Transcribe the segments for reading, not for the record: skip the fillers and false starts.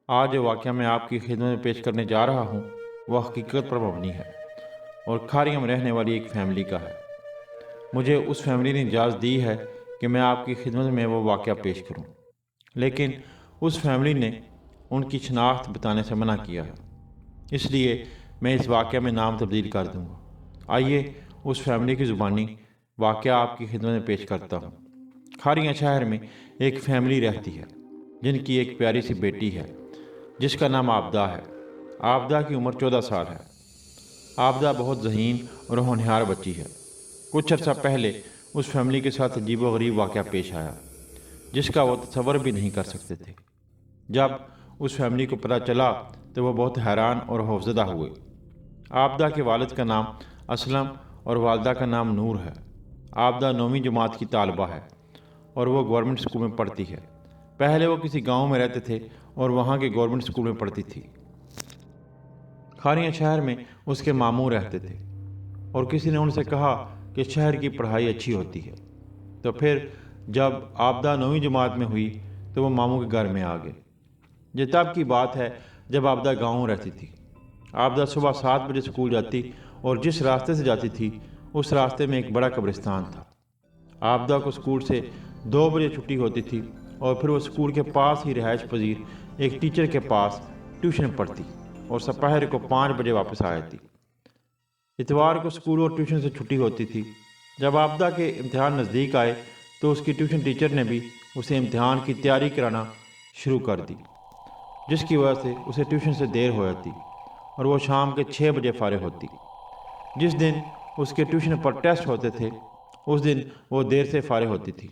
آج جو واقعہ میں آپ کی خدمت میں پیش کرنے جا رہا ہوں وہ حقیقت پر مبنی ہے اور کھاریوں میں رہنے والی ایک فیملی کا ہے۔ مجھے اس فیملی نے اجازت دی ہے کہ میں آپ کی خدمت میں وہ واقعہ پیش کروں، لیکن اس فیملی نے ان کی شناخت بتانے سے منع کیا ہے، اس لیے میں اس واقعہ میں نام تبدیل کر دوں گا۔ آئیے اس فیملی کی زبانی واقعہ آپ کی خدمت میں پیش کرتا ہوں۔ کھاریاں شہر میں ایک فیملی رہتی ہے جن کی ایک پیاری سی بیٹی ہے جس کا نام آبدہ ہے۔ آبدہ کی عمر 14 سال ہے۔ آبدہ بہت ذہین اور ہونہار بچی ہے۔ کچھ عرصہ پہلے اس فیملی کے ساتھ عجیب و غریب واقعہ پیش آیا جس کا وہ تصور بھی نہیں کر سکتے تھے۔ جب اس فیملی کو پتہ چلا تو وہ بہت حیران اور خوفزدہ ہوئے۔ آبدہ کے والد کا نام اسلم اور والدہ کا نام نور ہے۔ آبدہ 9ویں جماعت کی طالبہ ہے اور وہ گورنمنٹ اسکول میں پڑھتی ہے۔ پہلے وہ کسی گاؤں میں رہتے تھے اور وہاں کے گورنمنٹ اسکول میں پڑھتی تھی۔ کھاریاں شہر میں اس کے ماموں رہتے تھے اور کسی نے ان سے کہا کہ شہر کی پڑھائی اچھی ہوتی ہے، تو پھر جب آبدہ 9ویں جماعت میں ہوئی تو وہ ماموں کے گھر میں آ گئے۔ یہ تب کی بات ہے جب آبدہ گاؤں رہتی تھی۔ آبدہ صبح 7 بجے اسکول جاتی اور جس راستے سے جاتی تھی اس راستے میں ایک بڑا قبرستان تھا۔ آبدہ کو اسکول سے 2 بجے چھٹی ہوتی تھی اور پھر وہ اسکول کے پاس ہی رہائش پذیر ایک ٹیچر کے پاس ٹیوشن پڑھتی اور سپہر کو 5 بجے واپس آتی۔ اتوار کو اسکول اور ٹیوشن سے چھٹی ہوتی تھی۔ جب آبدہ کے امتحان نزدیک آئے تو اس کی ٹیوشن ٹیچر نے بھی اسے امتحان کی تیاری کرانا شروع کر دی، جس کی وجہ سے اسے ٹیوشن سے دیر ہو جاتی اور وہ شام کے 6 بجے فارغ ہوتی۔ جس دن اس کے ٹیوشن پر ٹیسٹ ہوتے تھے اس دن وہ دیر سے فارغ ہوتی تھی۔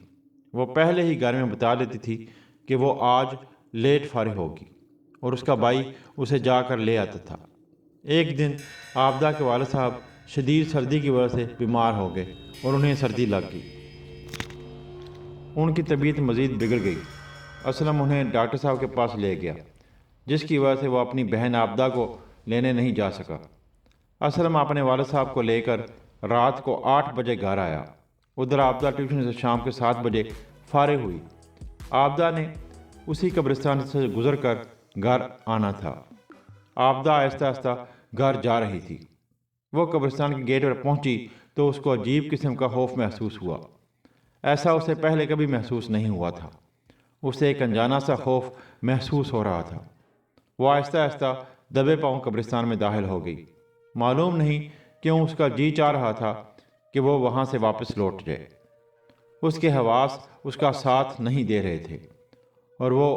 وہ پہلے ہی گھر میں بتا لیتی تھی کہ وہ آج لیٹ فارغ ہوگی اور اس کا بھائی اسے جا کر لے آتا تھا۔ ایک دن آبدہ کے والد صاحب شدید سردی کی وجہ سے بیمار ہو گئے اور انہیں سردی لگ گئی۔ ان کی طبیعت مزید بگڑ گئی۔ اسلم انہیں ڈاکٹر صاحب کے پاس لے گیا، جس کی وجہ سے وہ اپنی بہن آبدہ کو لینے نہیں جا سکا۔ اسلم اپنے والد صاحب کو لے کر رات کو 8 بجے گھر آیا۔ ادھر آبدہ ٹیوشن سے شام کے 7 بجے فارغ ہوئی۔ آبدہ نے اسی قبرستان سے گزر کر گھر آنا تھا۔ آبدہ آہستہ آہستہ گھر جا رہی تھی۔ وہ قبرستان کے گیٹ پر پہنچی تو اس کو عجیب قسم کا خوف محسوس ہوا۔ ایسا اسے پہلے کبھی محسوس نہیں ہوا تھا۔ اسے ایک انجانا سا خوف محسوس ہو رہا تھا۔ وہ آہستہ آہستہ دبے پاؤں قبرستان میں داخل ہو گئی۔ معلوم نہیں کیوں اس کا جی چاہ رہا تھا کہ وہ وہاں سے واپس لوٹ جائے۔ اس کے حواس اس کا ساتھ نہیں دے رہے تھے اور وہ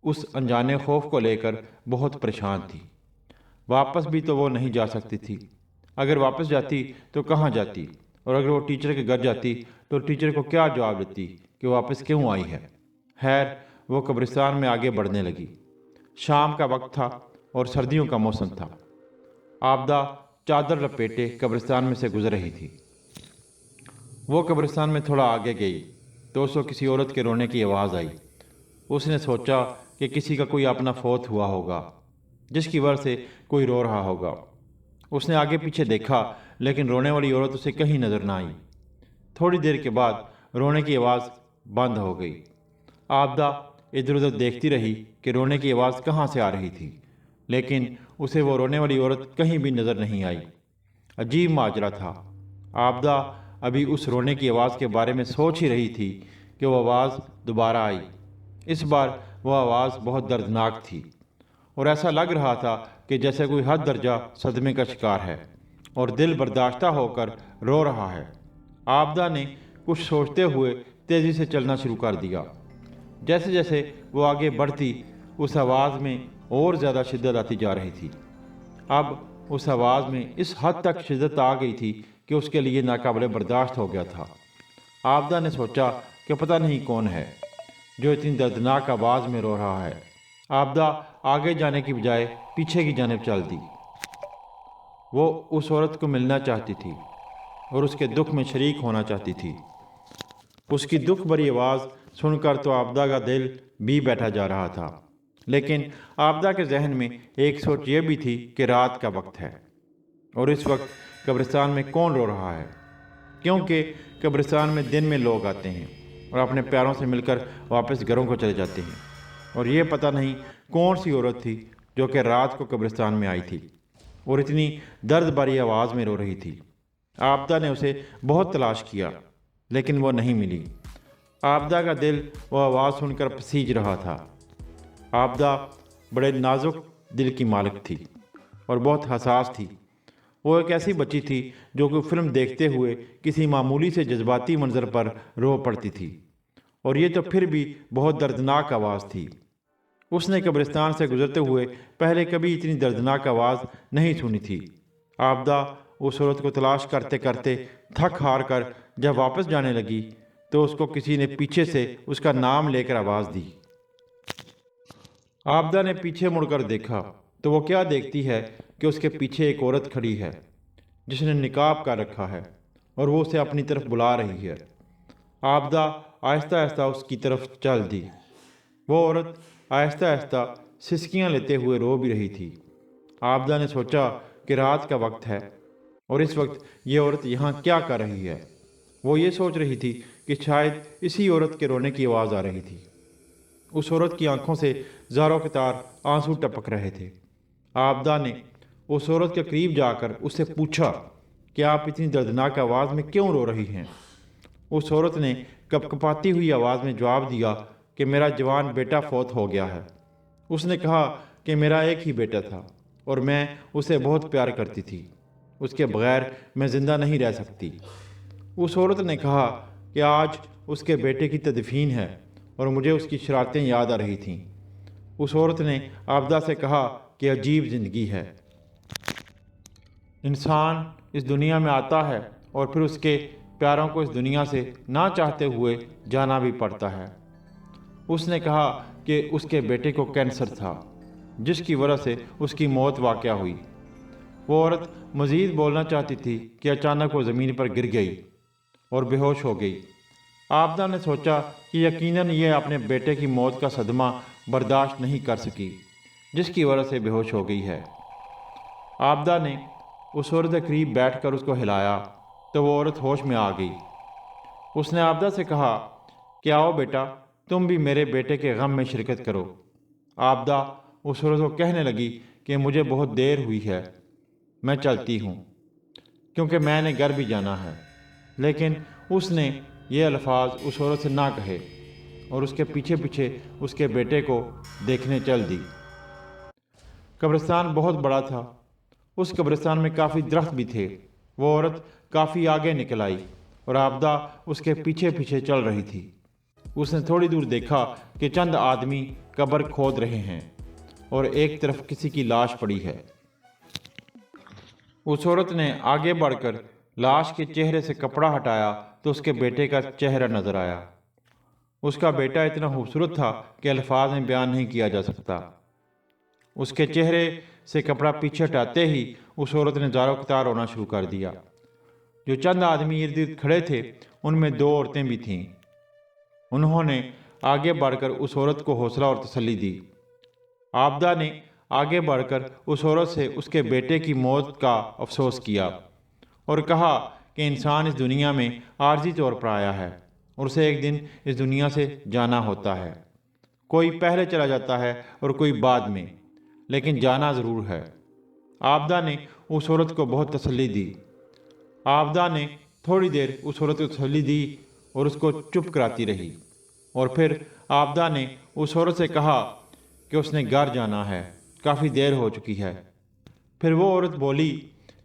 اس انجانے خوف کو لے کر بہت پریشان تھی۔ واپس بھی تو وہ نہیں جا سکتی تھی۔ اگر واپس جاتی تو کہاں جاتی، اور اگر وہ ٹیچر کے گھر جاتی تو ٹیچر کو کیا جواب دیتی کہ واپس کیوں آئی ہے۔ خیر، وہ قبرستان میں آگے بڑھنے لگی۔ شام کا وقت تھا اور سردیوں کا موسم تھا۔ آبدہ چادر لپیٹے قبرستان میں سے گزر رہی تھی۔ وہ قبرستان میں تھوڑا آگے گئی تو اس کو کسی عورت کے رونے کی آواز آئی۔ اس نے سوچا کہ کسی کا کوئی اپنا فوت ہوا ہوگا جس کی وجہ سے کوئی رو رہا ہوگا۔ اس نے آگے پیچھے دیکھا لیکن رونے والی عورت اسے کہیں نظر نہ آئی۔ تھوڑی دیر کے بعد رونے کی آواز بند ہو گئی۔ آبدہ ادھر ادھر دیکھتی رہی کہ رونے کی آواز کہاں سے آ رہی تھی، لیکن اسے وہ رونے والی عورت کہیں بھی نظر نہیں آئی۔ عجیب ماجرا تھا۔ آبدہ ابھی اس رونے کی آواز کے بارے میں سوچ ہی رہی تھی کہ وہ آواز دوبارہ آئی۔ اس بار وہ آواز بہت دردناک تھی اور ایسا لگ رہا تھا کہ جیسے کوئی حد درجہ صدمے کا شکار ہے اور دل برداشتہ ہو کر رو رہا ہے۔ آبدہ نے کچھ سوچتے ہوئے تیزی سے چلنا شروع کر دیا۔ جیسے جیسے وہ آگے بڑھتی اس آواز میں اور زیادہ شدت آتی جا رہی تھی۔ اب اس آواز میں اس حد تک شدت آ گئی تھی کہ اس کے لیے ناقابل برداشت ہو گیا تھا۔ آبدہ نے سوچا کہ پتہ نہیں کون ہے جو اتنی دردناک آواز میں رو رہا ہے۔ آبدہ آگے جانے کی بجائے پیچھے کی جانب چل دی۔ وہ اس عورت کو ملنا چاہتی تھی اور اس کے دکھ میں شریک ہونا چاہتی تھی۔ اس کی دکھ بھری آواز سن کر تو آبدہ کا دل بھی بیٹھا جا رہا تھا، لیکن آبدہ کے ذہن میں ایک سوچ یہ بھی تھی کہ رات کا وقت ہے اور اس وقت قبرستان میں کون رو رہا ہے، کیونکہ قبرستان میں دن میں لوگ آتے ہیں اور اپنے پیاروں سے مل کر واپس گھروں کو چلے جاتے ہیں، اور یہ پتہ نہیں کون سی عورت تھی جو کہ رات کو قبرستان میں آئی تھی اور اتنی درد بھری آواز میں رو رہی تھی۔ عابدہ نے اسے بہت تلاش کیا لیکن وہ نہیں ملی۔ عابدہ کا دل وہ آواز سن کر پسیج رہا تھا۔ عابدہ بڑے نازک دل کی مالک تھی اور بہت حساس تھی۔ وہ ایک ایسی بچی تھی جو کہ فلم دیکھتے ہوئے کسی معمولی سے جذباتی منظر پر رو پڑتی تھی، اور یہ تو پھر بھی بہت دردناک آواز تھی۔ اس نے قبرستان سے گزرتے ہوئے پہلے کبھی اتنی دردناک آواز نہیں سنی تھی۔ عابدہ اس عورت کو تلاش کرتے کرتے تھک ہار کر جب واپس جانے لگی تو اس کو کسی نے پیچھے سے اس کا نام لے کر آواز دی۔ عابدہ نے پیچھے مڑ کر دیکھا تو وہ کیا دیکھتی ہے کہ اس کے پیچھے ایک عورت کھڑی ہے جس نے نقاب کر رکھا ہے اور وہ اسے اپنی طرف بلا رہی ہے۔ عابدہ آہستہ آہستہ اس کی طرف چل دی۔ وہ عورت آہستہ آہستہ سسکیاں لیتے ہوئے رو بھی رہی تھی۔ عابدہ نے سوچا کہ رات کا وقت ہے اور اس وقت یہ عورت یہاں کیا کر رہی ہے۔ وہ یہ سوچ رہی تھی کہ شاید اسی عورت کے رونے کی آواز آ رہی تھی۔ اس عورت کی آنکھوں سے زاروں کے تار آنسو ٹپک رہے تھے۔ عابدہ نے اس عورت کے قریب جا کر اس سے پوچھا کہ آپ اتنی دردناک آواز میں کیوں رو رہی ہیں؟ اس عورت نے کپ کپاتی ہوئی آواز میں جواب دیا کہ میرا جوان بیٹا فوت ہو گیا ہے۔ اس نے کہا کہ میرا ایک ہی بیٹا تھا اور میں اسے بہت پیار کرتی تھی، اس کے بغیر میں زندہ نہیں رہ سکتی۔ اس عورت نے کہا کہ آج اس کے بیٹے کی تدفین ہے اور مجھے اس کی شرارتیں یاد آ رہی تھیں۔ اس عورت نے عابدہ سے کہا کہ عجیب زندگی ہے۔ انسان اس دنیا میں آتا ہے اور پھر اس کے پیاروں کو اس دنیا سے نہ چاہتے ہوئے جانا بھی پڑتا ہے۔ اس نے کہا کہ اس کے بیٹے کو کینسر تھا جس کی وجہ سے اس کی موت واقع ہوئی۔ وہ عورت مزید بولنا چاہتی تھی کہ اچانک وہ زمین پر گر گئی اور بے ہوش ہو گئی۔ عابدہ نے سوچا کہ یقیناً یہ اپنے بیٹے کی موت کا صدمہ برداشت نہیں کر سکی جس کی وجہ سے بے ہوش ہو گئی ہے۔ عابدہ نے اس عورت کے قریب بیٹھ کر اس کو ہلایا تو وہ عورت ہوش میں آ گئی۔ اس نے عابدہ سے کہا کہ آؤ بیٹا، تم بھی میرے بیٹے کے غم میں شرکت کرو۔ عابدہ اس عورت کو کہنے لگی کہ مجھے بہت دیر ہوئی ہے، میں چلتی ہوں کیونکہ میں نے گھر بھی جانا ہے۔ لیکن اس نے یہ الفاظ اس عورت سے نہ کہے اور اس کے پیچھے پیچھے اس کے بیٹے کو دیکھنے چل دی۔ قبرستان بہت بڑا تھا۔ اس قبرستان میں کافی درخت بھی تھے۔ وہ عورت کافی آگے نکل آئی اور عابدہ اس کے پیچھے پیچھے چل رہی تھی۔ اس نے تھوڑی دور دیکھا کہ چند آدمی قبر کھود رہے ہیں اور ایک طرف کسی کی لاش پڑی ہے۔ اس عورت نے آگے بڑھ کر لاش کے چہرے سے کپڑا ہٹایا تو اس کے بیٹے کا چہرہ نظر آیا۔ اس کا بیٹا اتنا خوبصورت تھا کہ الفاظ میں بیان نہیں کیا جا سکتا۔ اس کے چہرے سے کپڑا پیچھے ہٹاتے ہی اس عورت نے زاروں کی طرح رونا شروع کر دیا۔ جو چند آدمی ارد گرد کھڑے تھے ان میں 2 عورتیں بھی تھیں۔ انہوں نے آگے بڑھ کر اس عورت کو حوصلہ اور تسلی دی۔ عابدہ نے آگے بڑھ کر اس عورت سے اس کے بیٹے کی موت کا افسوس کیا اور کہا کہ انسان اس دنیا میں عارضی طور پر آیا ہے اور اسے ایک دن اس دنیا سے جانا ہوتا ہے۔ کوئی پہلے چلا جاتا ہے اور کوئی بعد میں، لیکن جانا ضرور ہے۔ عابدہ نے اس عورت کو بہت تسلی دی۔ عابدہ نے تھوڑی دیر اس عورت کو تسلی دی اور اس کو چپ کراتی رہی، اور پھر عابدہ نے اس عورت سے کہا کہ اس نے گھر جانا ہے، کافی دیر ہو چکی ہے۔ پھر وہ عورت بولی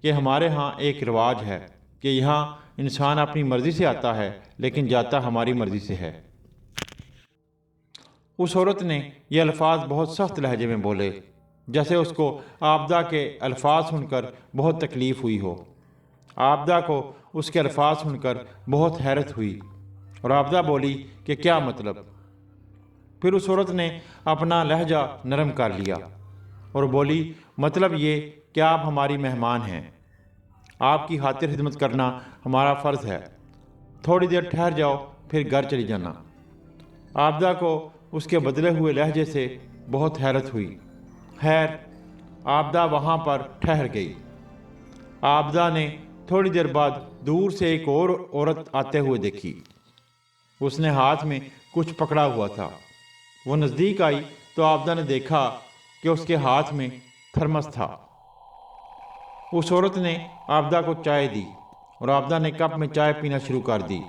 کہ ہمارے ہاں ایک رواج ہے کہ یہاں انسان اپنی مرضی سے آتا ہے لیکن جاتا ہماری مرضی سے ہے۔ اس عورت نے یہ الفاظ بہت سخت لہجے میں بولے، جیسے اس کو عابدہ کے الفاظ سن کر بہت تکلیف ہوئی ہو۔ عابدہ کو اس کے الفاظ سن کر بہت حیرت ہوئی اور عابدہ بولی کہ کیا مطلب؟ پھر اس عورت نے اپنا لہجہ نرم کر لیا اور بولی مطلب یہ کہ آپ ہماری مہمان ہیں، آپ کی خاطر خدمت کرنا ہمارا فرض ہے، تھوڑی دیر ٹھہر جاؤ پھر گھر چلی جانا۔ عابدہ کو اس کے بدلے ہوئے لہجے سے بہت حیرت ہوئی۔ خیر، عابدہ وہاں پر ٹھہر گئی۔ عابدہ نے تھوڑی دیر بعد دور سے ایک اور عورت آتے ہوئے دیکھی۔ اس نے ہاتھ میں کچھ پکڑا ہوا تھا۔ وہ نزدیک آئی تو آبدہ نے دیکھا کہ اس کے ہاتھ میں تھرمس تھا۔ اس عورت نے آبدہ کو چائے دی اور آبدہ نے کپ میں چائے پینا شروع کر دی۔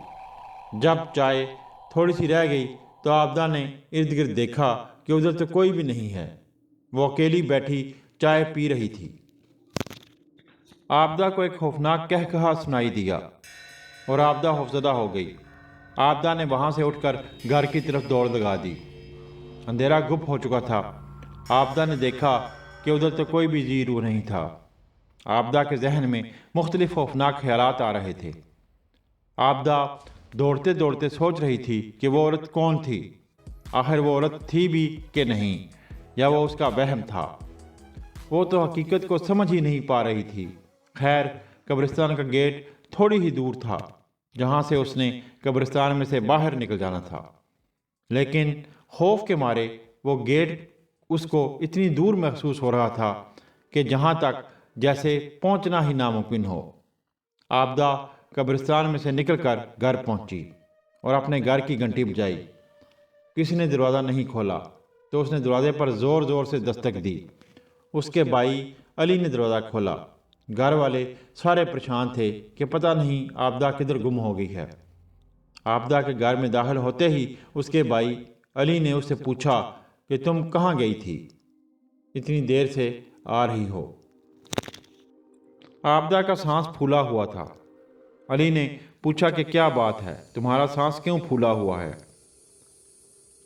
جب چائے تھوڑی سی رہ گئی تو آبدہ نے ارد گرد دیکھا کہ ادھر تو کوئی بھی نہیں ہے۔ وہ اکیلی بیٹھی چائے پی رہی تھی۔ آبدہ کو ایک خوفناک قہقہا سنائی دیا اور آبدہ خوفزدہ ہو گئی۔ آبدہ نے وہاں سے اٹھ کر گھر کی طرف دوڑ لگا دی۔ اندھیرا گپ ہو چکا تھا۔ آبدہ نے دیکھا کہ ادھر تو کوئی بھی جی روح نہیں تھا۔ آبدہ کے ذہن میں مختلف خوفناک خیالات آ رہے تھے۔ آبدہ دوڑتے دوڑتے سوچ رہی تھی کہ وہ عورت کون تھی، آخر وہ عورت تھی بھی کہ نہیں، یا وہ اس کا وہم تھا۔ وہ تو حقیقت کو سمجھ ہی نہیں پا رہی تھی۔ خیر، قبرستان کا گیٹ تھوڑی ہی دور تھا جہاں سے اس نے قبرستان میں سے باہر نکل جانا تھا، لیکن خوف کے مارے وہ گیٹ اس کو اتنی دور محسوس ہو رہا تھا کہ جہاں تک جیسے پہنچنا ہی ناممکن ہو۔ آبدہ قبرستان میں سے نکل کر گھر پہنچی اور اپنے گھر کی گھنٹی بجائی۔ کسی نے دروازہ نہیں کھولا تو اس نے دروازے پر زور زور سے دستک دی۔ اس کے بھائی علی نے دروازہ کھولا۔ گھر والے سارے پریشان تھے کہ پتہ نہیں آبدہ کدھر گم ہو گئی ہے۔ آبدہ کے گھر میں داخل ہوتے ہی اس کے بھائی علی نے اس سے پوچھا کہ تم کہاں گئی تھی، اتنی دیر سے آ رہی ہو؟ آبدہ کا سانس پھولا ہوا تھا۔ علی نے پوچھا کہ کیا بات ہے، تمہارا سانس کیوں پھولا ہوا ہے؟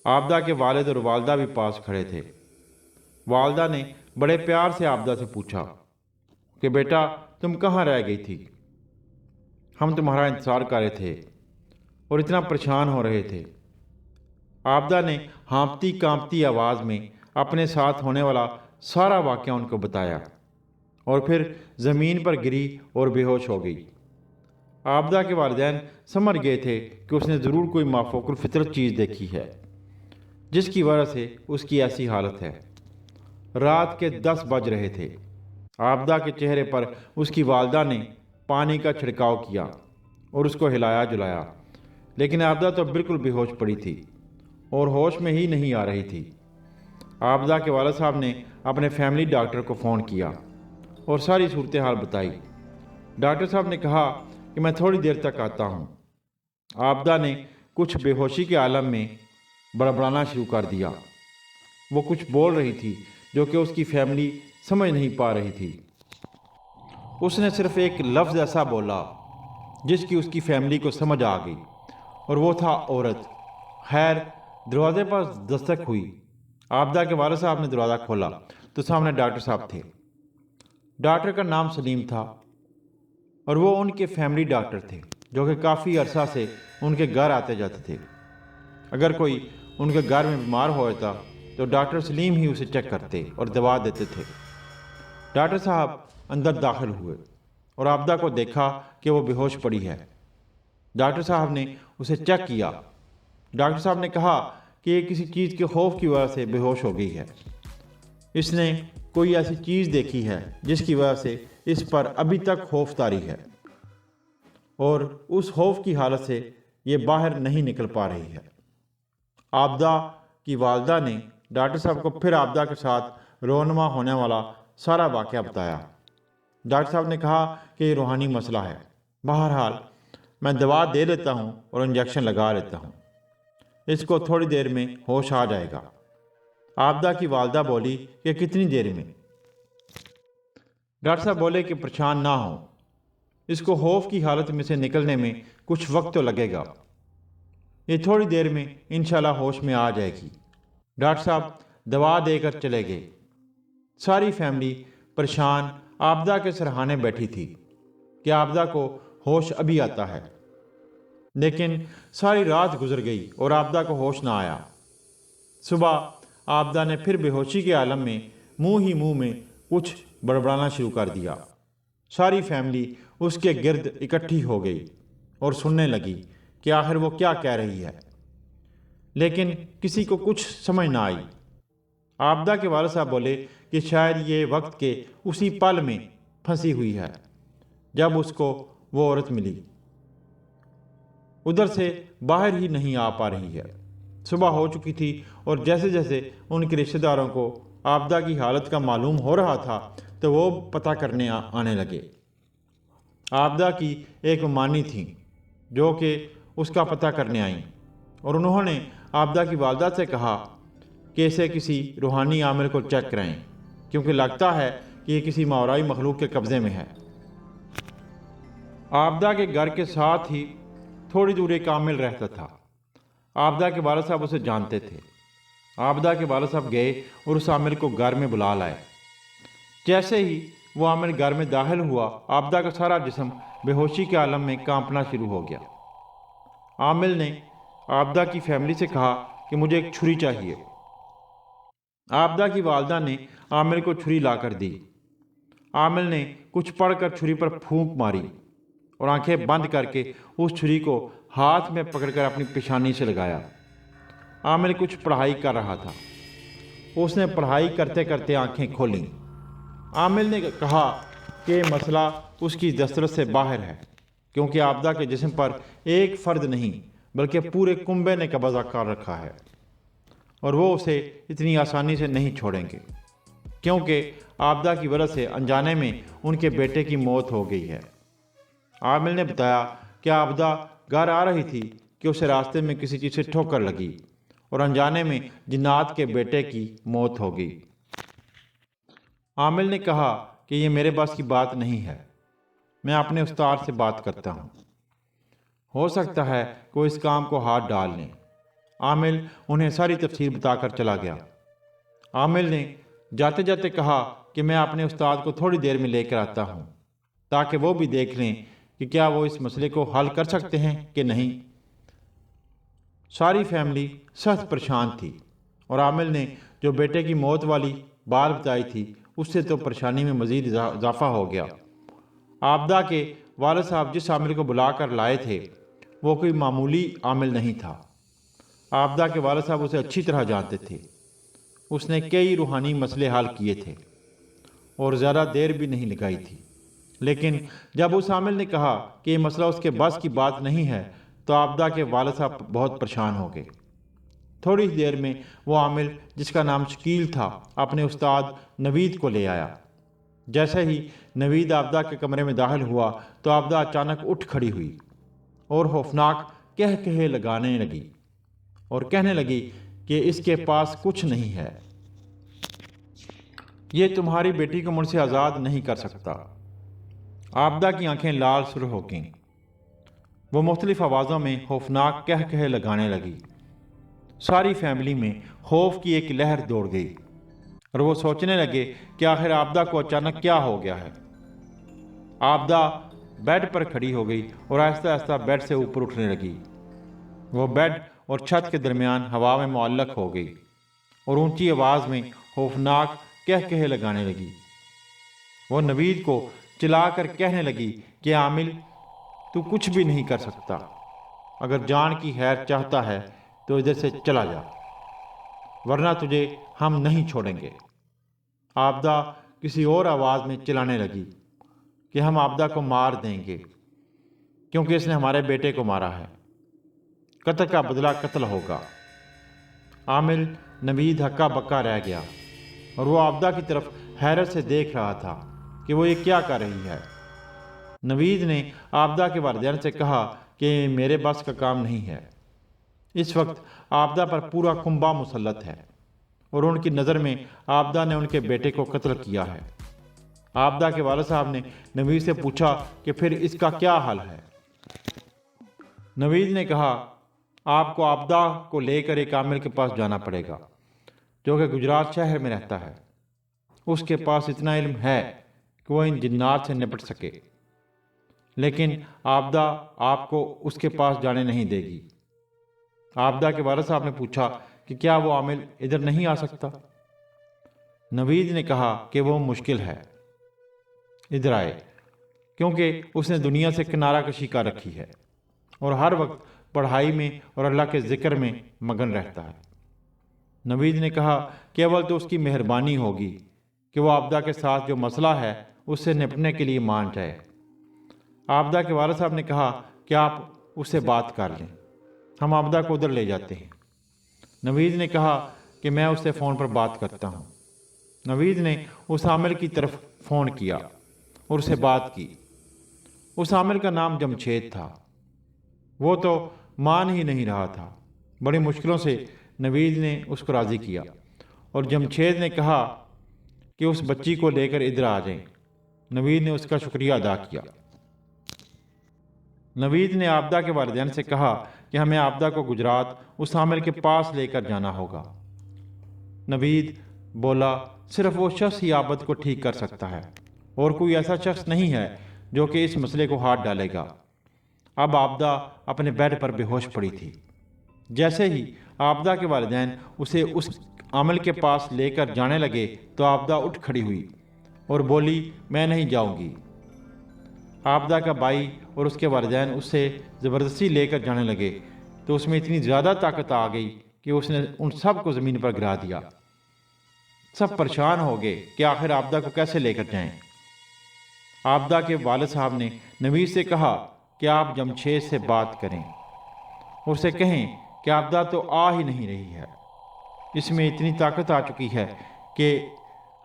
آبدہ کے والد اور والدہ بھی پاس کھڑے تھے۔ والدہ نے بڑے پیار سے آبدہ سے پوچھا کہ بیٹا تم کہاں رہ گئی تھی؟ ہم تمہارا انتظار کر رہے تھے اور اتنا پریشان ہو رہے تھے۔ آبدہ نے ہانپتی کانپتی آواز میں اپنے ساتھ ہونے والا سارا واقعہ ان کو بتایا اور پھر زمین پر گری اور بے ہوش ہو گئی۔ آبدہ کے والدین سمجھ گئے تھے کہ اس نے ضرور کوئی مافوق الفطرت چیز دیکھی ہے جس کی وجہ سے اس کی ایسی حالت ہے۔ رات کے 10 بج رہے تھے۔ آبدہ کے چہرے پر اس کی والدہ نے پانی کا چھڑکاؤ کیا اور اس کو ہلایا جلایا، لیکن آبدہ تو بالکل بے ہوش پڑی تھی اور ہوش میں ہی نہیں آ رہی تھی۔ آبدہ کے والد صاحب نے اپنے فیملی ڈاکٹر کو فون کیا اور ساری صورتحال بتائی۔ ڈاکٹر صاحب نے کہا کہ میں تھوڑی دیر تک آتا ہوں۔ آبدہ نے کچھ بے ہوشی کے عالم میں بڑبڑانا شروع کر دیا۔ وہ کچھ بول رہی تھی جو کہ اس کی فیملی سمجھ نہیں پا رہی تھی۔ اس نے صرف ایک لفظ ایسا بولا جس کی اس کی فیملی کو سمجھ آ گئی، اور وہ تھا عورت۔ خیر، دروازے پر دستک ہوئی۔ آبدہ کے والد صاحب نے دروازہ کھولا تو سامنے ڈاکٹر صاحب تھے۔ ڈاکٹر کا نام سلیم تھا اور وہ ان کے فیملی ڈاکٹر تھے جو کہ کافی عرصہ سے ان کے گھر آتے جاتے تھے۔ اگر کوئی ان کے گھر میں بیمار ہو جاتا تو ڈاکٹر سلیم ہی اسے چیک کرتے اور دوا دیتے تھے۔ ڈاکٹر صاحب اندر داخل ہوئے اور آبدہ کو دیکھا کہ وہ بے ہوش پڑی ہے۔ ڈاکٹر صاحب نے اسے چیک کیا۔ ڈاکٹر صاحب نے کہا کہ یہ کسی چیز کے خوف کی وجہ سے بے ہوش ہو گئی ہے۔ اس نے کوئی ایسی چیز دیکھی ہے جس کی وجہ سے اس پر ابھی تک خوف طاری ہے اور اس خوف کی حالت سے یہ باہر نہیں نکل پا رہی ہے۔ آبدہ کی والدہ نے ڈاکٹر صاحب کو پھر آبدہ کے ساتھ رونما ہونے والا سارا واقعہ بتایا۔ ڈاکٹر صاحب نے کہا کہ یہ روحانی مسئلہ ہے، بہرحال میں دوا دے لیتا ہوں اور انجیکشن لگا لیتا ہوں، اس کو تھوڑی دیر میں ہوش آ جائے گا۔ آبدہ کی والدہ بولی کہ کتنی دیر میں؟ ڈاکٹر صاحب بولے کہ پریشان نہ ہوں، اس کو خوف کی حالت میں سے نکلنے میں کچھ وقت تو لگے گا، یہ تھوڑی دیر میں انشاءاللہ ہوش میں آ جائے گی۔ ڈاکٹر صاحب دوا دے کر چلے گئے۔ ساری فیملی پریشان آبدہ کے سرہانے بیٹھی تھی کہ آبدہ کو ہوش ابھی آتا ہے، لیکن ساری رات گزر گئی اور آبدہ کو ہوش نہ آیا۔ صبح آبدہ نے پھر بے ہوشی کے عالم میں منہ میں کچھ بڑبڑانا شروع کر دیا۔ ساری فیملی اس کے گرد اکٹھی ہو گئی اور سننے لگی کہ آخر وہ کیا کہہ رہی ہے، لیکن کسی کو کچھ سمجھ نہ آئی۔ آبدہ کے والد صاحب بولے کہ شاید یہ وقت کے اسی پل میں پھنسی ہوئی ہے جب اس کو وہ عورت ملی، ادھر سے باہر ہی نہیں آ پا رہی ہے۔ صبح ہو چکی تھی اور جیسے جیسے ان کے رشتہ داروں کو آبدہ کی حالت کا معلوم ہو رہا تھا تو وہ پتہ کرنے آنے لگے۔ آبدہ کی ایک ممانی تھیں جو کہ اس کا پتہ کرنے آئیں، اور انہوں نے آبدہ کی والدہ سے کہا کہ اسے کسی روحانی عامل کو چیک کرائیں، کیونکہ لگتا ہے کہ یہ کسی ماورائی مخلوق کے قبضے میں ہے۔ آبدہ کے گھر کے ساتھ ہی تھوڑی دور ایک عامل رہتا تھا۔ آبدہ کے والد صاحب اسے جانتے تھے۔ آبدہ کے والد صاحب گئے اور اس عامل کو گھر میں بلا لائے۔ جیسے ہی وہ عامل گھر میں داخل ہوا، آبدہ کا سارا جسم بے ہوشی کے عالم میں کانپنا شروع ہو گیا۔ عامل نے آبدہ کی فیملی سے کہا کہ مجھے ایک چھری چاہیے۔ آبدہ کی والدہ نے عامل کو چھری لا کر دی۔ عامل نے کچھ پڑھ کر چھری پر پھونک ماری اور آنکھیں بند کر کے اس چھری کو ہاتھ میں پکڑ کر اپنی پیشانی سے لگایا۔ عامل کچھ پڑھائی کر رہا تھا۔ اس نے پڑھائی کرتے کرتے آنکھیں کھولیں۔ عامل نے کہا کہ یہ مسئلہ اس کی دسترس سے باہر ہے، کیونکہ آبدہ کے جسم پر ایک فرد نہیں بلکہ پورے کنبے نے قبضہ کر رکھا ہے، اور وہ اسے اتنی آسانی سے نہیں چھوڑیں گے، کیونکہ آبدہ کی وجہ سے انجانے میں ان کے بیٹے کی موت ہو گئی ہے۔ عامل نے بتایا کہ آبدہ گھر آ رہی تھی کہ اسے راستے میں کسی چیز سے ٹھوکر لگی اور انجانے میں جنات کے بیٹے کی موت ہو گئی۔ عامل نے کہا کہ یہ میرے بس کی بات نہیں ہے، میں اپنے استاد سے بات کرتا ہوں، ہو سکتا ہے کہ وہ اس کام کو ہاتھ ڈال لیں۔ عامل انہیں ساری تفصیل بتا کر چلا گیا۔ عامل نے جاتے جاتے کہا کہ میں اپنے استاد کو تھوڑی دیر میں لے کر آتا ہوں، تاکہ وہ بھی دیکھ لیں کہ کیا وہ اس مسئلے کو حل کر سکتے ہیں کہ نہیں۔ ساری فیملی سخت پریشان تھی، اور عامل نے جو بیٹے کی موت والی بات بتائی تھی اس سے تو پریشانی میں مزید اضافہ ہو گیا۔ آبدہ کے والد صاحب جس عامل کو بلا کر لائے تھے وہ کوئی معمولی عامل نہیں تھا۔ آبدہ کے والد صاحب اسے اچھی طرح جانتے تھے۔ اس نے کئی روحانی مسئلے حل کیے تھے اور زیادہ دیر بھی نہیں لگائی تھی، لیکن جب اس عامل نے کہا کہ یہ مسئلہ اس کے بس کی بات نہیں ہے تو آبدہ کے والد صاحب بہت پریشان ہو گئے۔ تھوڑی دیر میں وہ عامل جس کا نام شکیل تھا اپنے استاد نوید کو لے آیا۔ جیسے ہی نوید آبدہ کے کمرے میں داخل ہوا تو آبدہ اچانک اٹھ کھڑی ہوئی اور خوفناک کہے لگانے لگی اور کہنے لگی کہ اس کے پاس کچھ نہیں ہے، یہ تمہاری بیٹی کو مجھ سے آزاد نہیں کر سکتا۔ آبدہ کی آنکھیں لال سرخ ہو گئیں۔ وہ مختلف آوازوں میں خوفناک کہے لگانے لگی۔ ساری فیملی میں خوف کی ایک لہر دوڑ گئی اور وہ سوچنے لگے کہ آخر آبدہ کو اچانک کیا ہو گیا ہے۔ آبدہ بیڈ پر کھڑی ہو گئی اور آہستہ آہستہ بیڈ سے اوپر اٹھنے لگی۔ وہ بیڈ اور چھت کے درمیان ہوا میں معلق ہو گئی اور اونچی آواز میں خوفناک کہے لگانے لگی۔ وہ نوید کو چلا کر کہنے لگی کہ عامل تو کچھ بھی نہیں کر سکتا، اگر جان کی خیر چاہتا ہے تو ادھر سے چلا جا، ورنہ تجھے ہم نہیں چھوڑیں گے۔ آبدہ کسی اور آواز میں چلانے لگی کہ ہم آبدہ کو مار دیں گے، کیونکہ اس نے ہمارے بیٹے کو مارا ہے، قتل کا بدلہ قتل ہوگا۔ عامل نوید ہکا بکا رہ گیا اور وہ آبدہ کی طرف حیرت سے دیکھ رہا تھا کہ وہ یہ کیا کر رہی ہے۔ نوید نے آبدہ کے والدین سے کہا کہ میرے بس کا کام نہیں ہے۔ اس وقت آبدہ پر پورا کنبہ مسلط ہے اور ان کی نظر میں آبدہ نے ان کے بیٹے کو قتل کیا ہے۔ آبدہ کے والد صاحب نے نوید سے پوچھا کہ پھر اس کا کیا حل ہے۔ نوید نے کہا آپ کو آبدہ کو لے کر ایک عامل کے پاس جانا پڑے گا جو کہ گجرات شہر میں رہتا ہے۔ اس کے پاس اتنا علم ہے کہ وہ ان جنات سے نپٹ سکے، لیکن آبدہ آپ کو اس کے پاس جانے نہیں دے گی۔ آبدہ کے والد صاحب نے پوچھا کہ کیا وہ عامل ادھر نہیں آ سکتا؟ نوید نے کہا کہ وہ مشکل ہے، ادھر آئے، کیونکہ اس نے دنیا سے کنارہ کشی کر رکھی ہے اور ہر وقت پڑھائی میں اور اللہ کے ذکر میں مگن رہتا ہے۔ نوید نے کہا کہ اول تو اس کی مہربانی ہوگی کہ وہ آبدہ کے ساتھ جو مسئلہ ہے اس سے نپٹنے کے لیے مان جائے۔ آبدہ کے والد صاحب نے کہا کہ آپ اس سے بات کر لیں، ہم آبدہ کو ادھر لے جاتے ہیں۔ نوید نے کہا کہ میں اس سے فون پر بات کرتا ہوں۔ نوید نے اس عامل کی طرف فون کیا اور اسے بات کی۔ اس عامل کا نام جمشید تھا۔ وہ تو مان ہی نہیں رہا تھا۔ بڑی مشکلوں سے نوید نے اس کو راضی کیا اور جمشید نے کہا کہ اس بچی کو لے کر ادھر آ جائیں۔ نوید نے اس کا شکریہ ادا کیا۔ نوید نے عابدہ کے والدین سے کہا کہ ہمیں عابدہ کو گجرات اس عامل کے پاس لے کر جانا ہوگا۔ نوید بولا صرف وہ شخص ہی عابد کو ٹھیک کر سکتا ہے اور کوئی ایسا شخص نہیں ہے جو کہ اس مسئلے کو ہاتھ ڈالے گا۔ اب عابدہ اپنے بیڈ پر بے ہوش پڑی تھی۔ جیسے ہی عابدہ کے والدین اسے اس عامل کے پاس لے کر جانے لگے تو عابدہ اٹھ کھڑی ہوئی اور بولی میں نہیں جاؤں گی۔ عابدہ کا بھائی اور اس کے والدین اس سے زبردستی لے کر جانے لگے تو اس میں اتنی زیادہ طاقت آ گئی کہ اس نے ان سب کو زمین پر گرا دیا۔ سب پریشان ہو گئے کہ آخر عابدہ کو کیسے لے کر جائیں۔ عابدہ کے والد صاحب نے نوید سے کہا کہ آپ جمشید سے بات کریں اور اسے کہیں کہ عابدہ تو آ ہی نہیں رہی ہے۔ اس میں اتنی طاقت آ چکی ہے کہ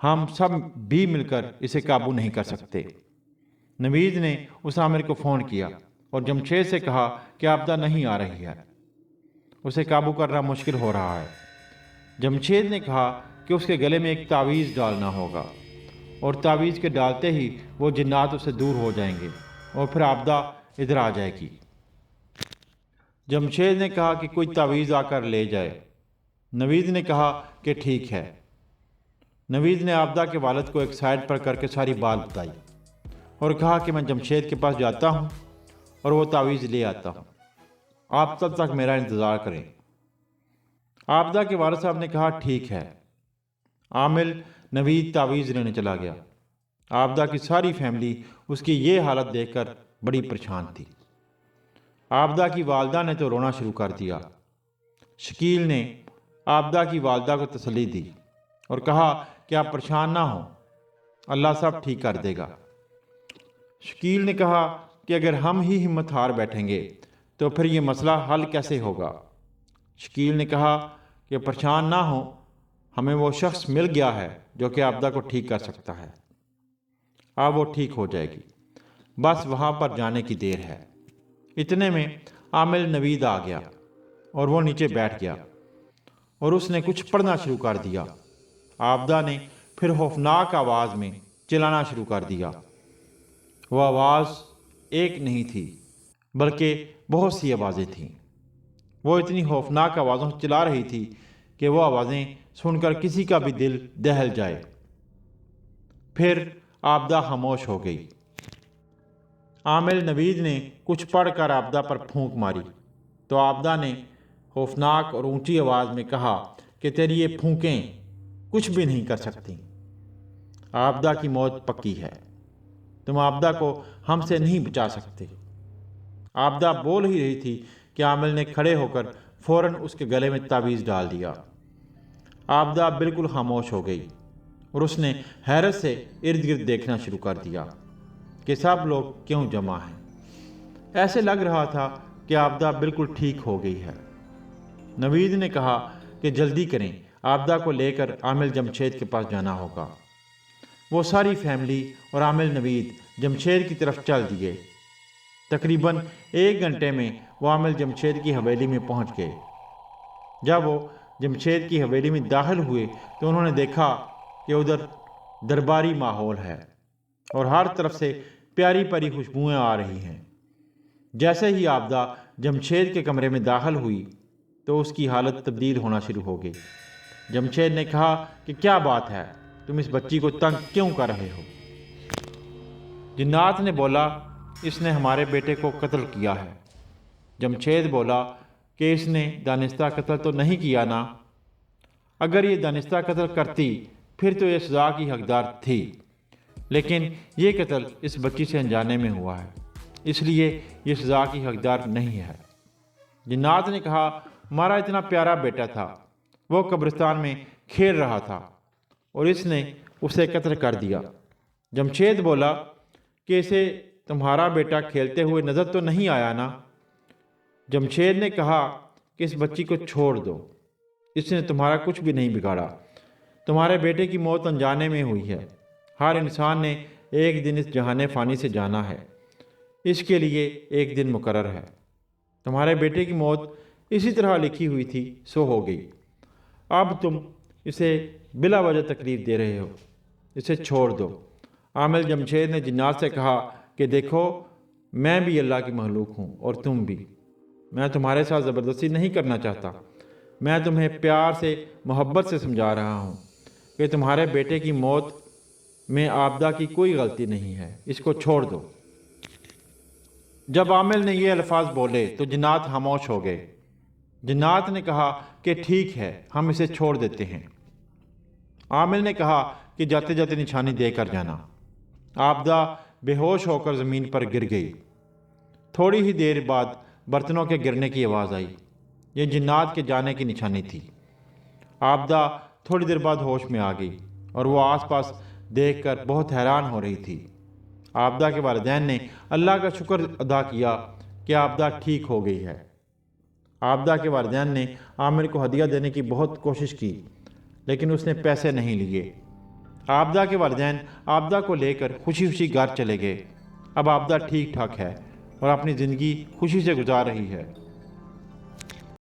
ہم سب بھی مل کر اسے قابو نہیں کر سکتے۔ نوید نے اس عامر کو فون کیا اور جمشید سے کہا کہ عابدہ نہیں آ رہی ہے، اسے قابو کرنا مشکل ہو رہا ہے۔ جمشید نے کہا کہ اس کے گلے میں ایک تعویذ ڈالنا ہوگا اور تعویذ کے ڈالتے ہی وہ جنات اسے دور ہو جائیں گے اور پھر عابدہ ادھر آ جائے گی۔ جمشید نے کہا کہ کوئی تعویذ آ کر لے جائے۔ نوید نے کہا کہ ٹھیک ہے۔ نوید نے عابدہ کے والد کو ایک سائڈ پر کر کے ساری بات بتائی اور کہا کہ میں جمشید کے پاس جاتا ہوں اور وہ تعویذ لے آتا ہوں، آپ تب تک میرا انتظار کریں۔ عابدہ کے والد صاحب نے کہا ٹھیک ہے۔ عامل نوید تعویذ لینے چلا گیا۔ عابدہ کی ساری فیملی اس کی یہ حالت دیکھ کر بڑی پریشان تھی۔ عابدہ کی والدہ نے تو رونا شروع کر دیا۔ شکیل نے عابدہ کی والدہ کو تسلی دی اور کہا کہ آپ پریشان نہ ہوں، اللہ سب ٹھیک کر دے گا۔ شکیل نے کہا کہ اگر ہم ہی ہمت ہار بیٹھیں گے تو پھر یہ مسئلہ حل کیسے ہوگا؟ شکیل نے کہا کہ پریشان نہ ہوں، ہمیں وہ شخص مل گیا ہے جو کہ عابدہ کو ٹھیک کر سکتا ہے۔ اب وہ ٹھیک ہو جائے گی، بس وہاں پر جانے کی دیر ہے۔ اتنے میں عامل نوید آ گیا اور وہ نیچے بیٹھ گیا اور اس نے کچھ پڑھنا شروع کر دیا۔ عابدہ نے پھر خوفناک آواز میں چلانا شروع کر دیا۔ وہ آواز ایک نہیں تھی بلکہ بہت سی آوازیں تھیں۔ وہ اتنی خوفناک آوازوں سے چلا رہی تھی کہ وہ آوازیں سن کر کسی کا بھی دل دہل جائے۔ پھر عابدہ خاموش ہو گئی۔ عامل نوید نے کچھ پڑھ کر عابدہ پر پھونک ماری تو عابدہ نے خوفناک اور اونچی آواز میں کہا کہ تیری یہ پھونکیں کچھ بھی نہیں کر سکتی، عابدہ کی موت پکی ہے، تم عابدہ کو ہم سے نہیں بچا سکتے۔ عابدہ بول ہی رہی تھی کہ عامل نے کھڑے ہو کر فوراً اس کے گلے میں تعویذ ڈال دیا۔ عابدہ بالکل خاموش ہو گئی اور اس نے حیرت سے ارد گرد دیکھنا شروع کر دیا کہ سب لوگ کیوں جمع ہیں۔ ایسے لگ رہا تھا کہ عابدہ بالکل ٹھیک ہو گئی ہے۔ نوید نے کہا کہ جلدی کریں، عابدہ کو لے کر عامل جمشید کے پاس جانا ہوگا۔ وہ ساری فیملی اور عامل نوید جمشید کی طرف چل دیے۔ تقریباً 1 گھنٹے میں وہ عامل جمشید کی حویلی میں پہنچ گئے۔ جب وہ جمشید کی حویلی میں داخل ہوئے تو انہوں نے دیکھا کہ ادھر درباری ماحول ہے اور ہر طرف سے پیاری پیاری خوشبوئیں آ رہی ہیں۔ جیسے ہی عابدہ جمشید کے کمرے میں داخل ہوئی تو اس کی حالت تبدیل ہونا شروع ہو گئی۔ جمشید نے کہا کہ کیا بات ہے، تم اس بچی کو تنگ کیوں کر رہے ہو؟ جنات نے بولا اس نے ہمارے بیٹے کو قتل کیا ہے۔ جمشید بولا کہ اس نے دانستہ قتل تو نہیں کیا نا؟ اگر یہ دانستہ قتل کرتی پھر تو یہ سزا کی حقدار تھی، لیکن یہ قتل اس بچی سے انجانے میں ہوا ہے، اس لیے یہ سزا کی حقدار نہیں ہے۔ جنات نے کہا ہمارا اتنا پیارا بیٹا تھا، وہ قبرستان میں کھیل رہا تھا اور اس نے اسے قتل کر دیا۔ جمشید بولا کہ اسے تمہارا بیٹا کھیلتے ہوئے نظر تو نہیں آیا نا؟ جمشید نے کہا کہ اس بچی کو چھوڑ دو، اس نے تمہارا کچھ بھی نہیں بگاڑا۔ تمہارے بیٹے کی موت انجانے میں ہوئی ہے۔ ہر انسان نے ایک دن اس جہان فانی سے جانا ہے، اس کے لیے ایک دن مقرر ہے۔ تمہارے بیٹے کی موت اسی طرح لکھی ہوئی تھی، سو ہو گئی۔ اب تم اسے بلا وجہ تکلیف دے رہے ہو، اسے چھوڑ دو۔ عامل جمشید نے جنات سے کہا کہ دیکھو، میں بھی اللہ کی مخلوق ہوں اور تم بھی۔ میں تمہارے ساتھ زبردستی نہیں کرنا چاہتا، میں تمہیں پیار سے، محبت سے سمجھا رہا ہوں کہ تمہارے بیٹے کی موت میں عابدہ کی کوئی غلطی نہیں ہے، اس کو چھوڑ دو۔ جب عامل نے یہ الفاظ بولے تو جنات خاموش ہو گئے۔ جنات نے کہا کہ ٹھیک ہے، ہم اسے چھوڑ دیتے ہیں۔ عامل نے کہا کہ جاتے جاتے نشانی دے کر جانا۔ عابدہ بے ہوش ہو کر زمین پر گر گئی۔ تھوڑی ہی دیر بعد برتنوں کے گرنے کی آواز آئی، یہ جنات کے جانے کی نشانی تھی۔ عابدہ تھوڑی دیر بعد ہوش میں آ گئی اور وہ آس پاس دیکھ کر بہت حیران ہو رہی تھی۔ عابدہ کے والدین نے اللہ کا شکر ادا کیا کہ عابدہ ٹھیک ہو گئی ہے۔ عابدہ کے والدین نے عامر کو ہدیہ دینے کی بہت کوشش کی، لیکن اس نے پیسے نہیں لیے۔ عابدہ کے والدین عابدہ کو لے کر خوشی خوشی گھر چلے گئے۔ اب عابدہ ٹھیک ٹھاک ہے اور اپنی زندگی خوشی سے گزار رہی ہے۔